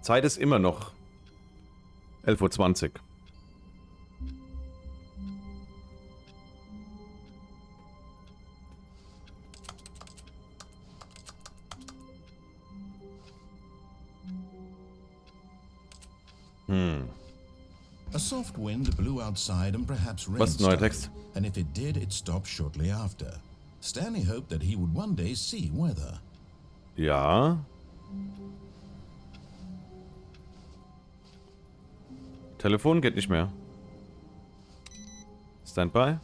Zeit ist immer noch 11:20 Uhr. A soft wind blew outside and perhaps rain Was ist neuer started, Text? and if it did, it stopped shortly after. Stanley hoped that he would one day see weather. Ja. Telefon geht nicht mehr. Standby.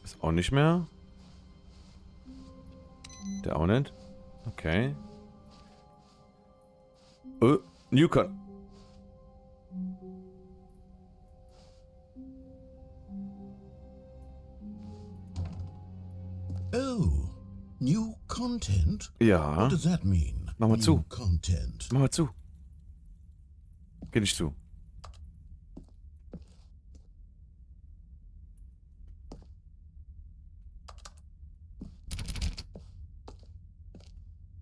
Ist auch nicht mehr. Der auch nicht. Okay. Newcon. Oh, new content? Ja. What does that mean? Mach mal New zu. Content. Mach mal zu. Geh nicht zu.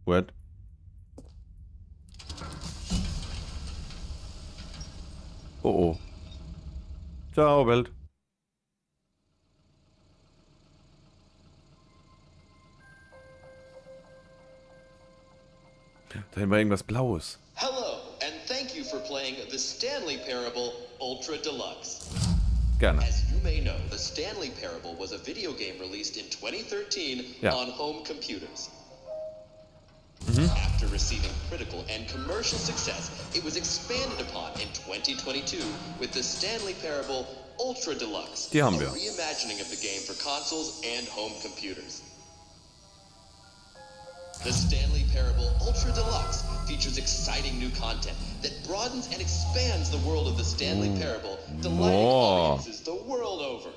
What? Oh oh. Ciao, Welt. Da hinten war irgendwas Blaues. Hello, and thank you for playing the Stanley Parable Ultra Deluxe. Gerne. As you may know, the Stanley Parable was a video game released in 2013 Ja. on home computers. After receiving critical and commercial success, it was expanded upon in 2022 with the Stanley Parable Ultra Deluxe, Die haben a wir. reimagining of the game for consoles and home computers. The Stanley Parable Ultra Deluxe features exciting new content that broadens and expands the world of the Stanley Parable, delighting audiences the world over.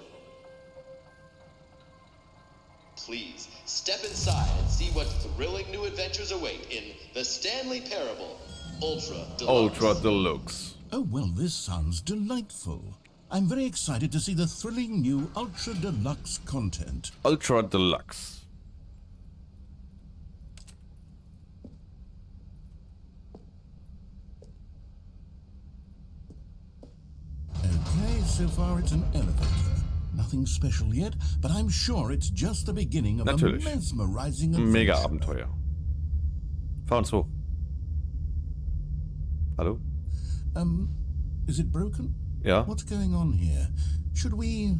Please step inside and see what thrilling new adventures await in the Stanley Parable Ultra Deluxe. Ultra Deluxe. Oh, well, this sounds delightful. I'm very excited to see the thrilling new Ultra Deluxe content. Ultra Deluxe. Okay, so far it's an elevator. Nothing special yet, but I'm sure it's just the beginning of Natürlich. a mesmerizing adventure. Mega Abenteuer. Fahr uns hoch. Hallo? Is it broken? Ja. What's going on here? Should we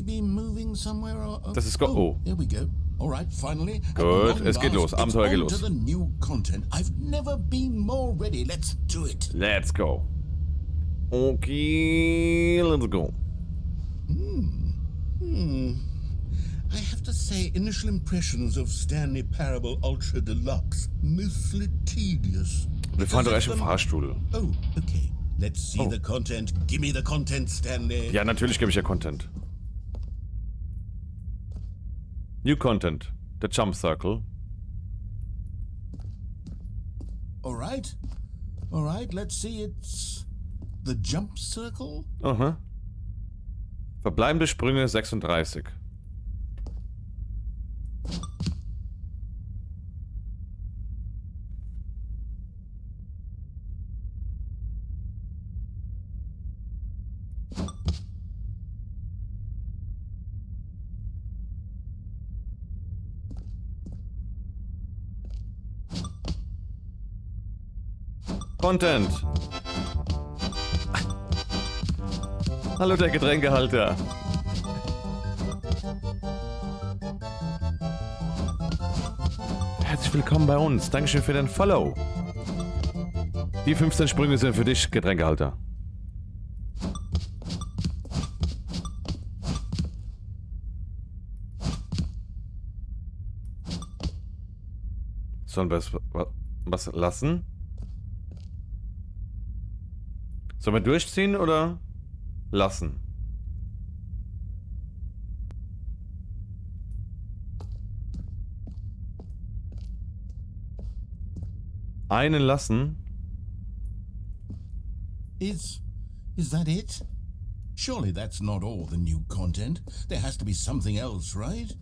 be moving somewhere? Or, Das ist oh, oh. here we go. All right, finally. at Gut, long es geht los. last, it's Abenteuer geht on los. to the new content. I've never been more ready. Let's do it. Let's go. Okay, let's go. I have to say, initial impressions of Stanley Parable Ultra Deluxe, mostly tedious. Wir fahren doch Because echt im of the- Fahrstuhl. Oh, okay. Let's see Oh. the content. Give me the content, Stanley. Ja, natürlich gebe ich ja Content. New Content. Der Jump Circle. All right. All right, let's see. It's the jump circle. Aha. Verbleibende Sprünge 36. Content. Hallo der Getränkehalter. Herzlich willkommen bei uns. Dankeschön für dein Follow. Die 15 Sprünge sind für dich, Getränkehalter. Sollen wir was lassen? Sollen wir durchziehen oder lassen? Einen lassen? Is that it? Surely that's not all the new content. There has to be something else, right?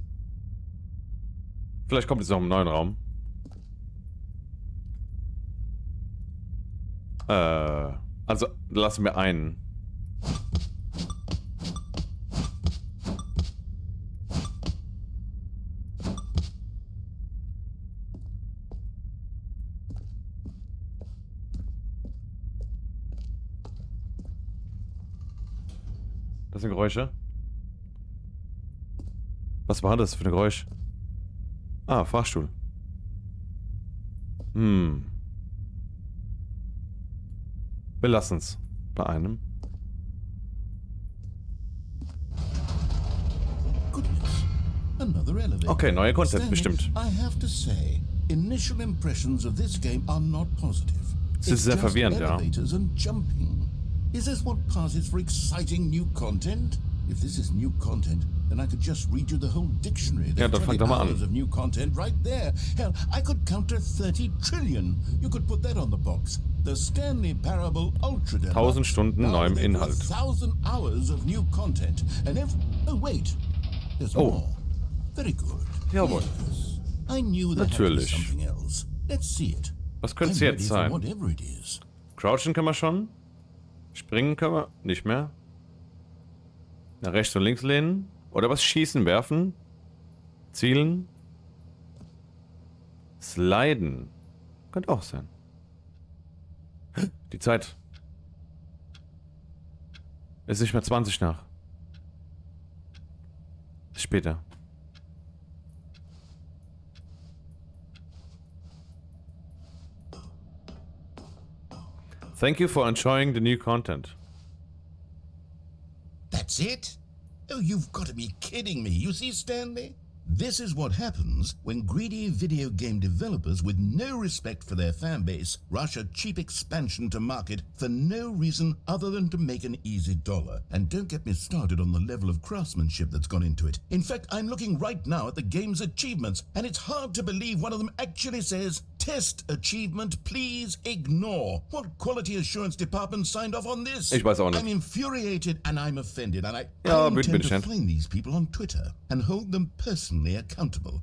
Vielleicht kommt es noch im neuen Raum. Also, lassen wir einen. Das sind Geräusche. Was war das für ein Geräusch? Ah, Fahrstuhl. Wir lassen's bei einem. Okay, neue Content bestimmt. Initial impressions of this game are not positive. Es ist sehr verwirrend, ja. Is this what passes for exciting new content? If this is new content, then I could just read you the whole dictionary. Ja, dann fang doch mal an. Of new content right there. Hell, I could count to 30 trillion. You could put that on the box. The Stanley Parable Ultra Deluxe. 1000 Stunden neuem Inhalt. 1000 hours of new content. And oh wait, there's more. Very good. Jawohl. Yes. I knew that Natürlich. had to be something else. Let's see it. Was könnte es I'm jetzt ready for sein? whatever it is. Crouchen können wir schon. Springen können wir nicht mehr. Nach rechts und links lehnen. Oder was? Schießen, werfen. Zielen. Sliden. Könnte auch sein. Die Zeit. Ist nicht mehr 20 nach. Ist später. Thank you for enjoying the new content. That's it? Oh, you've got to be kidding me. You see, Stanley? This is what happens when greedy video game developers with no respect for their fan base rush a cheap expansion to market for no reason other than to make an easy dollar. And don't get me started on the level of craftsmanship that's gone into it. In fact, I'm looking right now at the game's achievements, and it's hard to believe one of them actually says, "Test achievement, please ignore." What quality assurance department signed off on this? Ich weiß auch nicht. I'm infuriated and I'm offended, and I Ja, intend to bitte. find these people on Twitter and hold them personally accountable.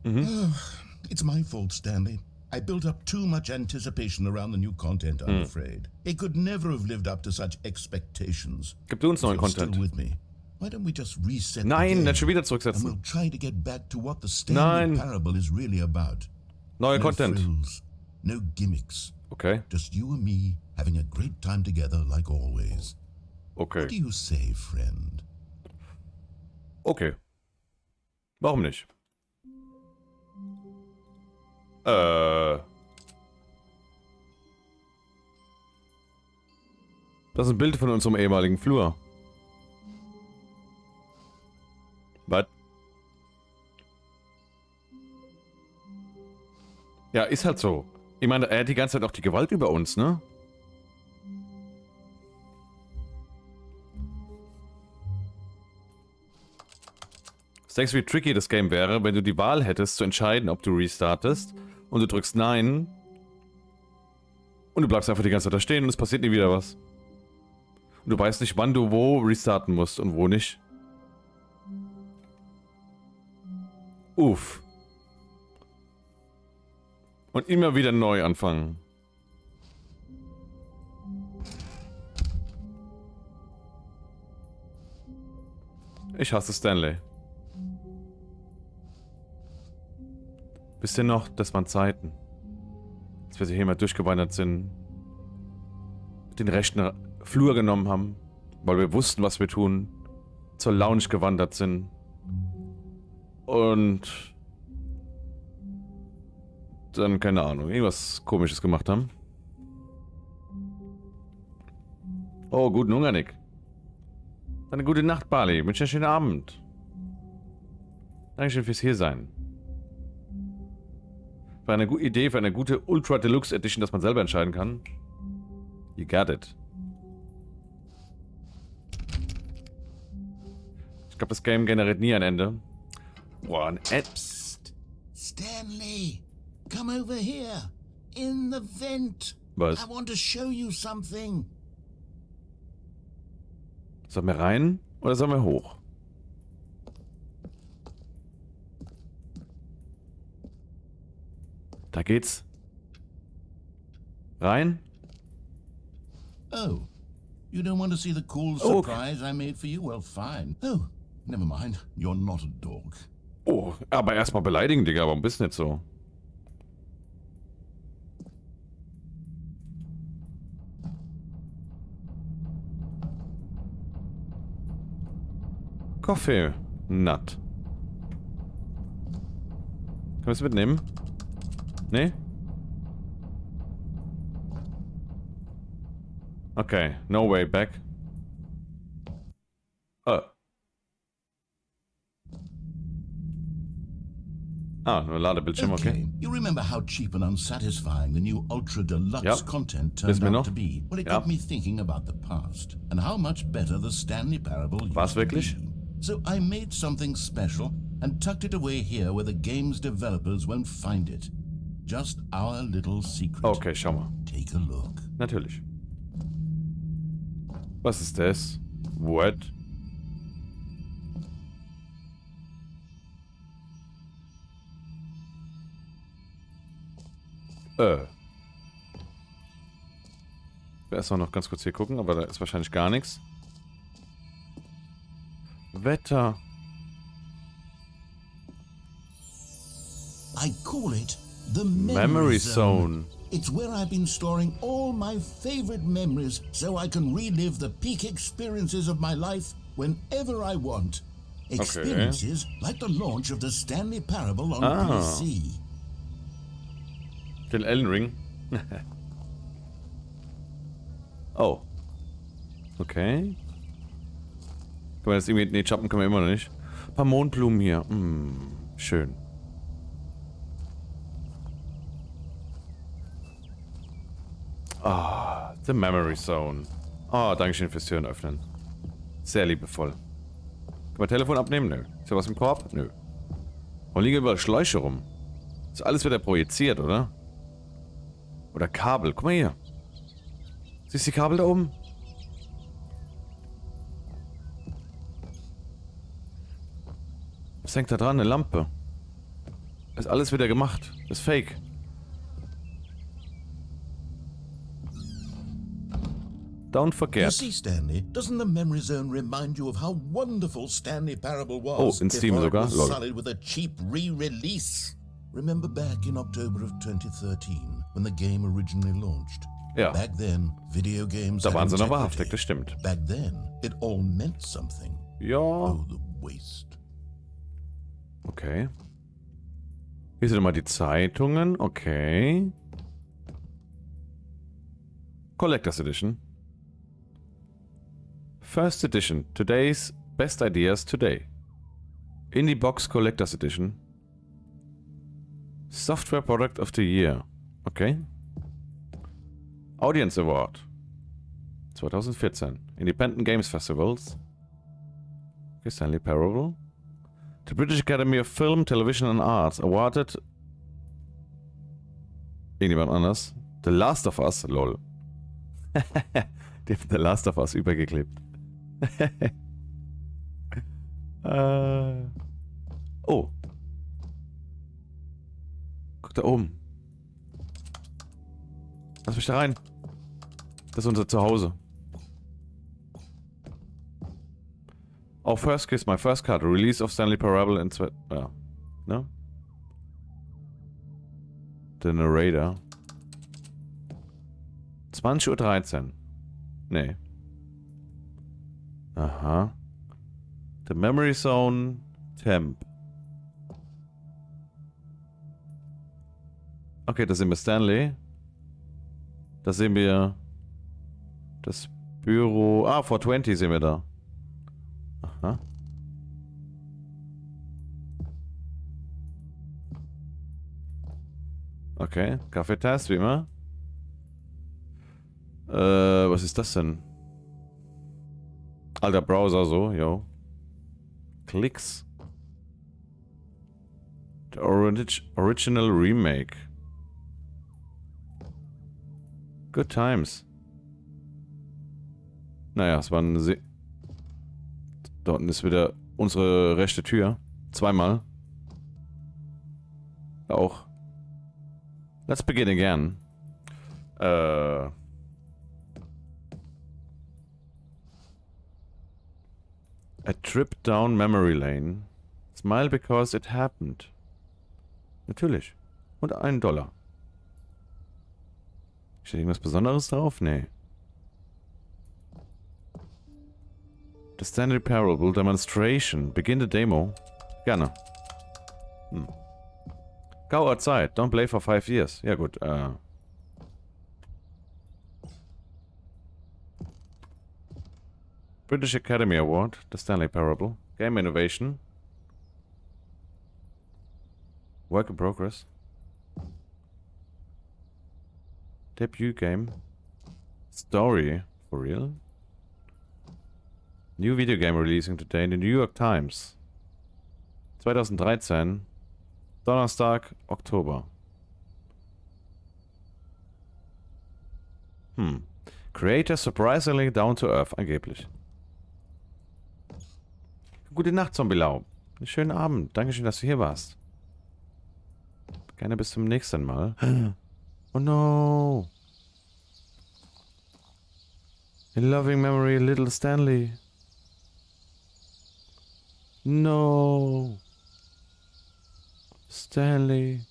It's my fault, Stanley. I built up too much anticipation around the new content, I'm afraid. It could never have lived up to such expectations. Gib du uns neuen If you're still Content. with me, why don't we just reset the Nein, game nicht schon wieder and zurücksetzen. we'll try to get back to what the Stanley Nein. Parable is really about. Neuer No Content. frills, no gimmicks. Okay. Just you and me having a great time together like always. What do Okay. you say, friend? Okay. Warum nicht? Das ist ein Bild von unserem ehemaligen Flur. Was? Ja, ist halt so. Ich meine, er hat die ganze Zeit auch die Gewalt über uns, ne? Was denkst du, wie tricky das Game wäre, wenn du die Wahl hättest, zu entscheiden, ob du restartest, und du drückst Nein, und du bleibst einfach die ganze Zeit da stehen und es passiert nie wieder was. Und du weißt nicht, wann du wo restarten musst und wo nicht. Uff. Und immer wieder neu anfangen. Ich hasse Stanley. Wisst ihr noch, das waren Zeiten, als wir hier mal durchgewandert sind, den rechten Flur genommen haben, weil wir wussten, was wir tun, zur Lounge gewandert sind und dann, keine Ahnung, irgendwas Komisches gemacht haben. Oh, guten Hunger, Nick. Eine gute Nacht, Bali. Wünsche einen schönen Abend. Dankeschön fürs Hiersein. War eine gute Idee für eine gute Ultra Deluxe Edition, dass man selber entscheiden kann. You got it. Ich glaube, das Game generiert nie ein Ende. Boah, ein Ad. Psst. Stanley, come over here. In the vent. Was? I want to show you something. Soll mir rein? Oder sollen wir hoch? Da geht's. Rein. Oh, you don't want to see the cool Oh, surprise I made for you? Well, fine. Oh, never mind. You're not a dog. Oh, aber erstmal beleidigen, Digga. Warum bist du nicht so? Kaffee. Nut. Können wir es mitnehmen? Nee? Okay, no way back. Nur Ladebildschirm, okay. You remember how cheap and unsatisfying the new Ultra Deluxe Yep. content Wissen turned wir out noch? to be? Well, it Yep. got me thinking about the past and how much better the Stanley Parable used War's to wirklich? be. So I made something special and tucked it away here where the game's developers won't find it. Just our little secret. Okay, schau mal. Take a look. Natürlich. Was ist das? What? Ich will erstmal noch ganz kurz hier gucken, aber da ist wahrscheinlich gar nichts. Wetter. I call it the Memory Zone. It's where I've been storing all my favorite memories so I can relive the peak experiences of my life whenever I want. Experiences like the launch of the Stanley Parable on PC. Den Elden Ring. Oh. Okay. Können wir das irgendwie... Nee, jumpen können wir immer noch nicht. Ein paar Mondblumen hier. Schön. The Memory Zone. Dankeschön fürs Türen öffnen. Sehr liebevoll. Können wir Telefon abnehmen? Nö. Ist da was im Korb? Nö. Und liegen überall Schläuche rum. Ist alles wieder projiziert, oder? Oder Kabel. Guck mal hier. Siehst du die Kabel da oben? Was hängt da dran? Eine Lampe. Ist alles wieder gemacht. Ist fake. Don't You forget. see, Stanley, doesn't the memory zone remind you of how wonderful Stanley Parable was? Oh, in Steam before it sogar? was Lol. sullied with a cheap re-release. Remember back in October of 2013 when the game originally launched? Ja. Back then, video games Da had waren sie noch integrity. wahrhaftig, das stimmt. Back then, it all meant something. Ja. Oh, the waste. Okay. Hier sind immer die Zeitungen. Okay. Collector's Edition. First Edition. Today's Best Ideas Today. Indie Box Collector's Edition. Software Product of the Year. Okay. Audience Award. 2014. Independent Games Festivals. Okay, Stanley Parable. The British Academy of Film, Television and Arts awarded... Irgendjemand anders. The Last of Us. Lol. Die haben The Last of Us übergeklebt. Oh. Guck da oben. Lass mich da rein. Das ist unser Zuhause. Oh, First Kiss, my first card. Release of Stanley Parable in... Ja. Ne? The Narrator. 20:13 Uhr. Nee. Aha. The Memory Zone Temp. Okay, da sehen wir Stanley. Da sehen wir das Büro. 420 sehen wir da. Aha. Okay, Kaffeetest, wie immer. Was ist das denn? Alter Browser, so, yo. Klicks. The Original Remake. Good times. Naja, es waren Da unten ist wieder unsere rechte Tür. Zweimal. Auch. Let's begin again. A trip down memory lane. Smile because it happened. Natürlich. Und $1. Steht irgendwas Besonderes drauf? Nee. The Stanley Parable Demonstration. Begin the Demo. Gerne. Go outside. Don't play for 5 years. Ja gut, British Academy Award. The Stanley Parable. Game Innovation. Work in progress. Debut game. Story. For real? New video game releasing today in the New York Times. 2013. Donnerstag, Oktober. Creator surprisingly down to earth, angeblich. Gute Nacht, Zombielau. Einen schönen Abend. Dankeschön, dass du hier warst. Gerne bis zum nächsten Mal. Oh no. In loving memory, little Stanley. No. Stanley.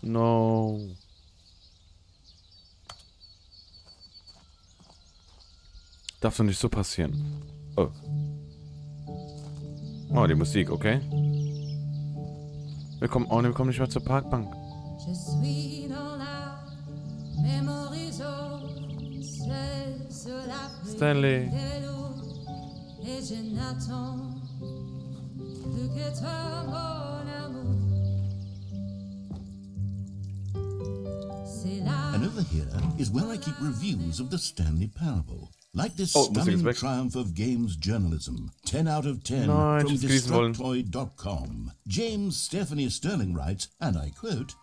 No. Darf doch nicht so passieren. Oh. Oh, die Musik, okay. Wir kommen nicht mehr zur Parkbank. Stanley. And over here is where I keep reviews of the Stanley Parable. Like this Oh, stunning triumph of games journalism. 10 out of 10 Nein, from tschüss, grüßen wollen. Destructoid.com. James Stephanie Sterling writes, and I quote,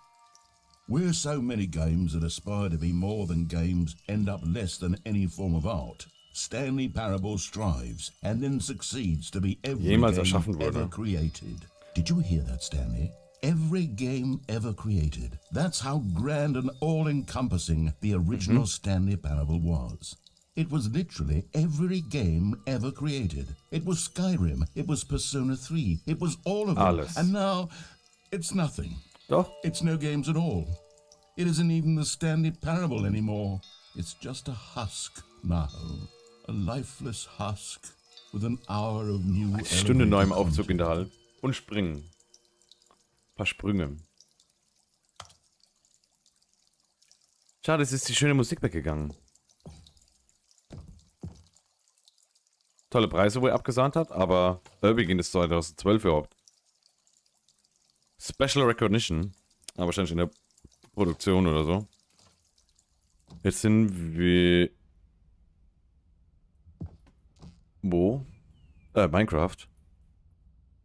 "Where so many games that aspire to be more than games end up less than any form of art, Stanley Parable strives and then succeeds to be every Jemals game erschaffen wurde. ever created." Did you hear that, Stanley? Every game ever created. That's how grand and all-encompassing the original Stanley Parable was. It was literally every game ever created. It was Skyrim, it was Persona 3, it was all of them. Alles. And now, it's nothing. Doch. It's no games at all. It isn't even the Stanley Parable anymore. It's just a husk now. A lifeless husk with an hour of new Eine Stunde neu im elevator Aufzug in content. der Halle. Und springen. Ein paar Sprünge. Schade, es ist die schöne Musik weggegangen. Tolle Preise, wo er abgesahnt hat, aber Beginn ist 2012 überhaupt. Special Recognition. Aber wahrscheinlich in der Produktion oder so. Jetzt sind wir... Wo? Minecraft.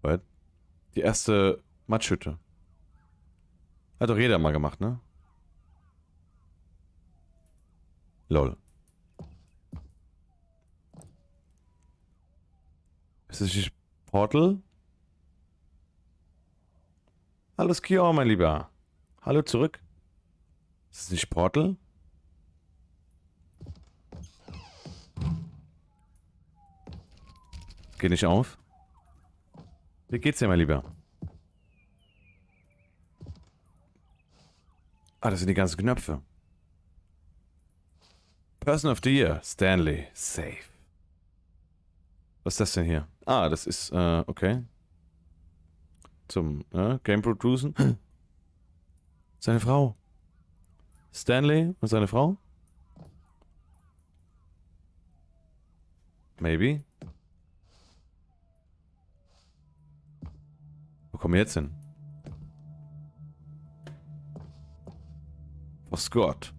What? Die erste Matschhütte. Hat doch jeder mal gemacht, ne? Lol. Ist das nicht Portal? Hallo Skior, mein Lieber. Hallo zurück. Ist das nicht Portal? Geht nicht auf. Wie geht's dir, mein Lieber? Ah, das sind die ganzen Knöpfe. Person of the Year, Stanley, safe. Was ist das denn hier? Ah, das ist, okay. Zum Game Producen. Seine Frau. Stanley und seine Frau? Maybe. Wo kommen wir jetzt hin? Oh Gott.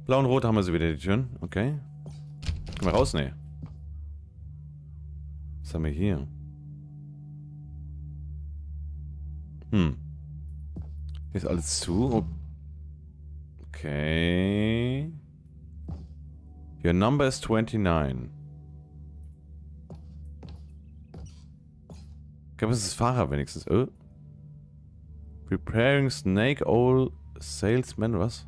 Blau und Rot haben wir sie wieder, die Türen. Okay. Können wir raus? Nee. Was haben wir hier? Hier ist alles zu. Okay. Your number is 29. glaube, es ist Fahrer wenigstens. Preparing Snake Oil Salesman, was?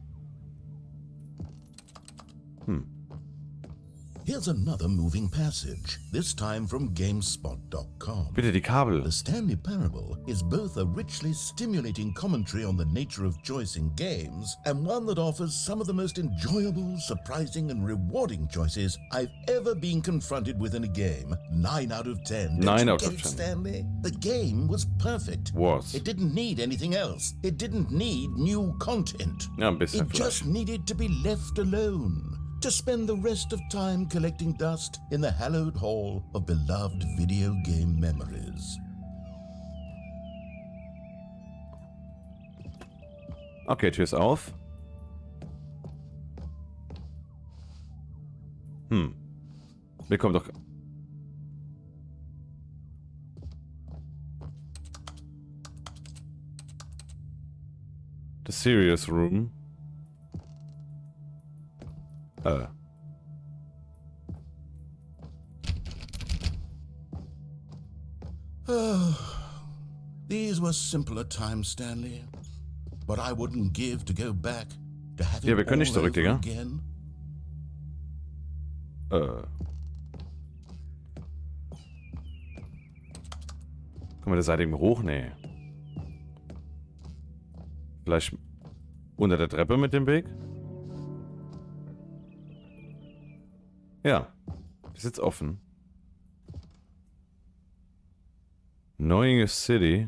Here's another moving passage, this time from GameSpot.com. Bitte die Kabel. The Stanley Parable is both a richly stimulating commentary on the nature of choice in games and one that offers some of the most enjoyable, surprising, and rewarding choices I've ever been confronted with in a game. 9 out of 10. Don't 9 you out get of it, 10. Stanley? The game was perfect. It didn't need anything else. It didn't need new content. Ja, ein bisschen It just vielleicht. needed to be left alone. To spend the rest of time collecting dust in the hallowed hall of beloved video game memories. Okay, Tür ist auf. Wir kommen doch... The Serious Room. These were simpler times, Stanley. But I wouldn't give to go back to have it Ja, wir können nicht all zurück, over Digga. again. Kommen wir der Seite eben hoch? Nee. Vielleicht unter der Treppe mit dem Weg? Ja. Ist jetzt offen. Knowing a City.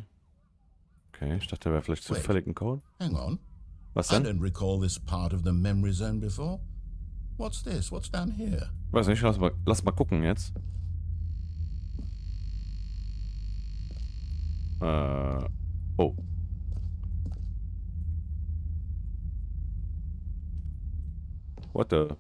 Okay, ich dachte, da wäre vielleicht zufällig ein Code. Hang on. Was I denn? don't recall this part of the memory zone before. What's this? What's down here? Weiß nicht, lass mal gucken jetzt. Oh. What the?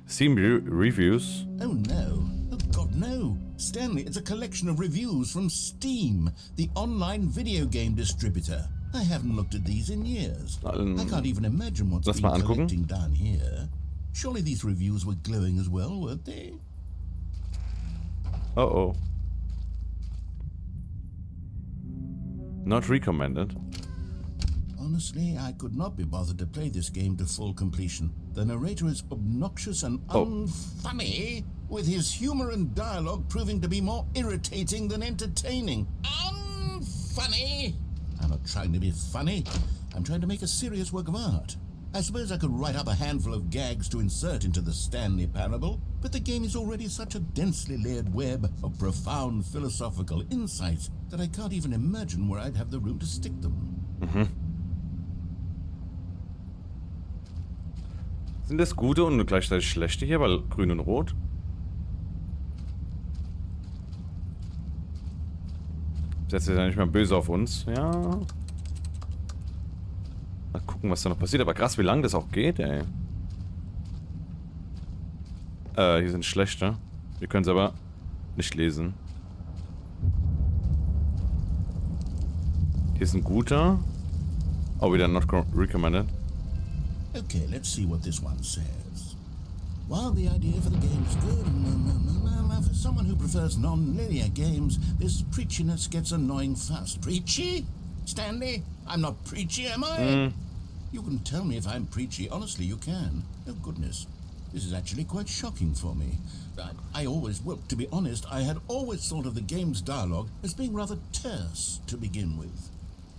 Steam reviews. Oh no. Oh God, no. Stanley, it's a collection of reviews from Steam, the online video game distributor. I haven't looked at these in years. I can't even imagine what's Lass been mal angucken. collecting down here. Surely these reviews were glowing as well, weren't they? Oh oh. Not recommended. Honestly, I could not be bothered to play this game to full completion. The narrator is obnoxious and unfunny, with his humor and dialogue proving to be more irritating than entertaining. Unfunny! I'm not trying to be funny. I'm trying to make a serious work of art. I suppose I could write up a handful of gags to insert into the Stanley Parable, but the game is already such a densely layered web of profound philosophical insights that I can't even imagine where I'd have the room to stick them. Sind das gute und gleichzeitig schlechte hier, weil grün und rot? Setzt er ja nicht mehr böse auf uns. Ja. Mal gucken, was da noch passiert. Aber krass, wie lange das auch geht, ey. Hier sind schlechte. Wir können es aber nicht lesen. Hier ist ein guter. Oh, wieder not recommended. Okay, let's see what this one says. While the idea for the game is good, for someone who prefers non-linear games, this preachiness gets annoying fast. Preachy? Stanley? I'm not preachy, am I? You can tell me if I'm preachy. Honestly, you can. Oh, goodness. This is actually quite shocking for me. I always, well, to be honest, I had always thought of the game's dialogue as being rather terse to begin with.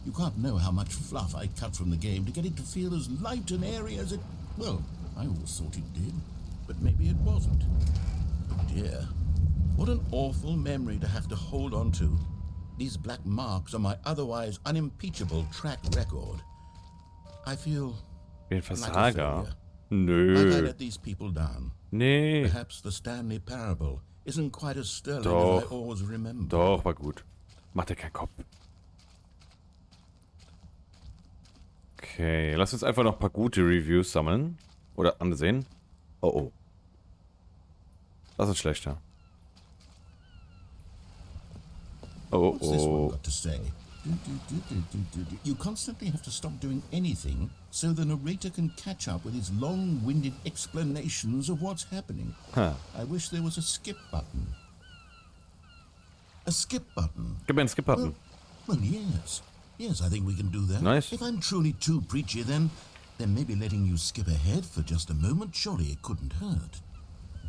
You can't know how much fluff I cut from the game to get it to feel as light and airy as it... Well, I always thought it did, but maybe it wasn't. Oh dear, what an awful memory to have to hold on to. These black marks on my otherwise unimpeachable track record. I feel Wie ein like a Versager. failure. Have I Nö. let these people down? Nee. Perhaps the Stanley Parable isn't quite as sterling as I Doch. always remember. Doch, war gut. Mach dir keinen Kopf. Okay, lass uns einfach noch ein paar gute Reviews sammeln. Oder ansehen. Oh oh. Das ist schlechter. Oh What's this one oh. got to say? You constantly have to stop doing anything so the narrator can catch up with his long-winded explanations of what's happening. Huh. I wish there was a skip button. A skip button. Gib mir einen Skip-Button. Well, yes. Yes, I think we can do that. Nice. If I'm truly too preachy, then maybe letting you skip ahead for just a moment, surely it couldn't hurt.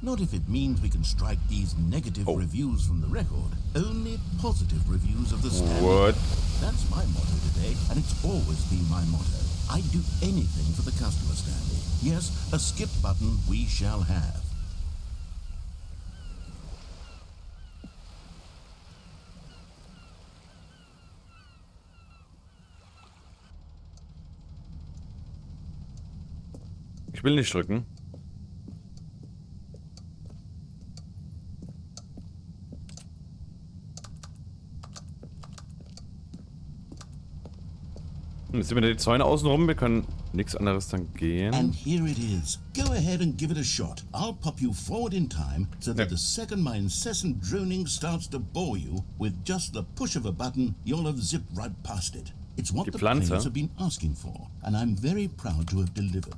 Not if it means we can strike these negative reviews from the record. Only positive reviews of the Stanley. What? That's my motto today, and it's always been my motto. I'd do anything for the customer, Stanley. Yes, a skip button we shall have. Ich will nicht drücken. Jetzt sind wieder die Zäune außenrum. Wir können nichts anderes dann gehen. And here it is. Go ahead and give it a shot. I'll pop you forward in time so that the second my incessant droning starts to bore you, with just the push of a button, you'll have zipped right past it. It's what the players have been asking for, and I'm very proud to have delivered.